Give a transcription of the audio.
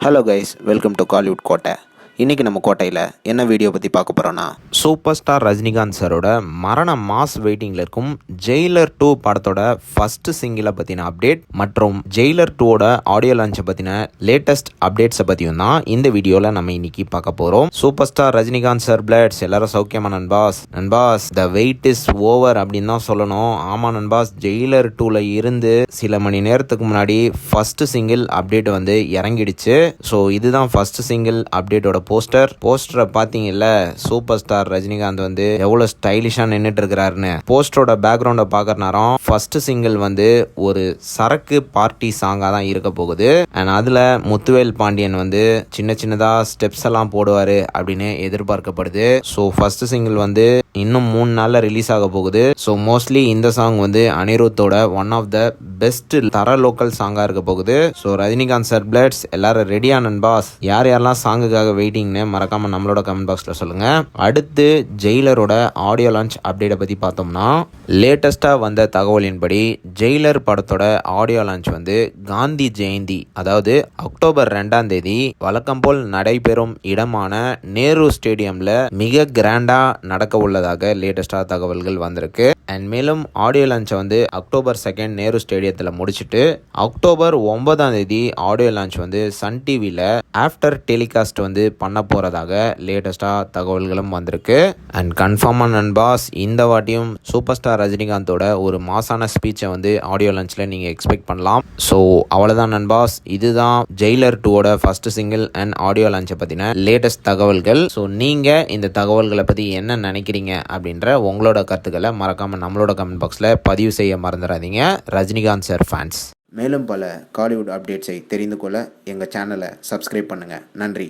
Hello guys, welcome to Kollywood கோட்டை. இன்றைக்கி நம்ம கோட்டையில் என்ன வீடியோ பற்றி பார்க்க போகிறோன்னா, சூப்பர் ஸ்டார் ரஜினிகாந்த் சாரோட மரண மாஸ் வெயிட்டிங்கில் இருக்கும் ஜெயிலர் 2 படத்தோட ஃபஸ்ட்டு சிங்கிளை பற்றின அப்டேட் மற்றும் ஜெயிலர் 2ஓட ஆடியோ லான்ச்சை பற்றின லேட்டஸ்ட் அப்டேட்ஸை பற்றியும் தான் இந்த வீடியோவில் நம்ம இன்னைக்கு பார்க்க போகிறோம். சூப்பர் ஸ்டார் ரஜினிகாந்த் சார் பிளட்ஸ் எல்லாரும் சௌக்கியமா நண்பாஸ் த வெயிட் இஸ் ஓவர் அப்படின்னு தான் சொல்லணும். ஆமாம் நண்பாஸ், ஜெயிலர் 2ல இருந்து சில மணி நேரத்துக்கு முன்னாடி ஃபஸ்ட்டு சிங்கிள் அப்டேட் வந்து இறங்கிடுச்சு. ஸோ இதுதான் ஃபஸ்ட்டு சிங்கிள் அப்டேட்டோட போஸ்டரை பார்த்தீங்கல்ல, சூப்பர் ஸ்டார் ரஜினிகாந்த் வந்து எவ்வளோ ஸ்டைலிஷாக நின்றுட்டு இருக்கிறாருன்னு. போஸ்டரோட பேக்ரவுண்டை பார்க்குற நேரம் ஃபர்ஸ்ட் சிங்கிள் வந்து ஒரு சரக்கு பார்ட்டி சாங்காக தான் இருக்க போகுது. அண்ட் அதில் முத்துவேல் பாண்டியன் வந்து சின்னதாக ஸ்டெப்ஸ் எல்லாம் போடுவார் அப்படின்னு எதிர்பார்க்கப்படுது. ஸோ ஃபர்ஸ்ட் சிங்கிள் வந்து இன்னும் 3 நாளில் ரிலீஸ் ஆக போகுது. ஸோ மோஸ்ட்லி இந்த சாங் வந்து அனிருத்தோட ஒன் ஆஃப் த பெஸ்ட் தர லோக்கல் சாங்காக இருக்க போகுது. ஸோ ரஜினிகாந்த் சார் பிளட்ஸ் எல்லாரும் ரெடியா நண்பாஸ்? யாரெல்லாம் சாங்குக்காக வெயிட்டிங்னு மறக்காம நம்மளோட கமெண்ட் பாக்ஸ்ல சொல்லுங்க. அடுத்து ஜெயிலரோட ஆடியோ லான்ச் அப்டேட்டை பத்தி பார்த்தோம்னா, லேட்டஸ்டா வந்த தகவலின்படி ஜெயிலர் படத்தோட ஆடியோ லான்ச் வந்து காந்தி ஜெயந்தி, அதாவது அக்டோபர் 2ஆம் தேதி வழக்கம் போல் நடைபெறும் இடமான நேரு ஸ்டேடியம்ல மிக கிராண்டா நடக்க உள்ளதாக லேட்டஸ்டா தகவல்கள் வந்திருக்கு. அண்ட் மேலும் ஆடியோ லான்ச்சை வந்து அக்டோபர் 2 நேரு ஸ்டேடியத்தில் முடிச்சுட்டு அக்டோபர் 9ஆம் தேதி ஆடியோ லான்ச் வந்து சன் டிவியில் ஆஃப்டர் டெலிகாஸ்ட் வந்து பண்ண போகிறதாக லேட்டஸ்டாக தகவல்களும் வந்திருக்கு. அண்ட் கன்ஃபார்மாக நண்பாஸ், இந்த வாட்டியும் சூப்பர் ஸ்டார் ரஜினிகாந்தோட ஒரு மாசான ஸ்பீச்சை வந்து ஆடியோ லான்ச்சில் நீங்கள் எக்ஸ்பெக்ட் பண்ணலாம். ஸோ அவ்வளோதான் நண்பாஸ், இதுதான் ஜெயிலர் 2ஓட ஃபர்ஸ்ட் சிங்கிள் அண்ட் ஆடியோ லான்ச்சை பற்றின லேட்டஸ்ட் தகவல்கள். ஸோ நீங்கள் இந்த தகவல்களை பற்றி என்ன நினைக்கிறீங்க அப்படின்ற உங்களோட கருத்துக்களை மறக்காமல் நம்மளோட கமெண்ட் பாக்ஸில் பதிவு செய்ய மறந்துடாதீங்க ரஜினிகாந்த் சார் ஃபேன்ஸ். மேலும் பல காலிவுட் அப்டேட்ஸை தெரிந்து கொள்ள எங்கள் சேனலை சப்ஸ்கிரைப் பண்ணுங்கள். நன்றி.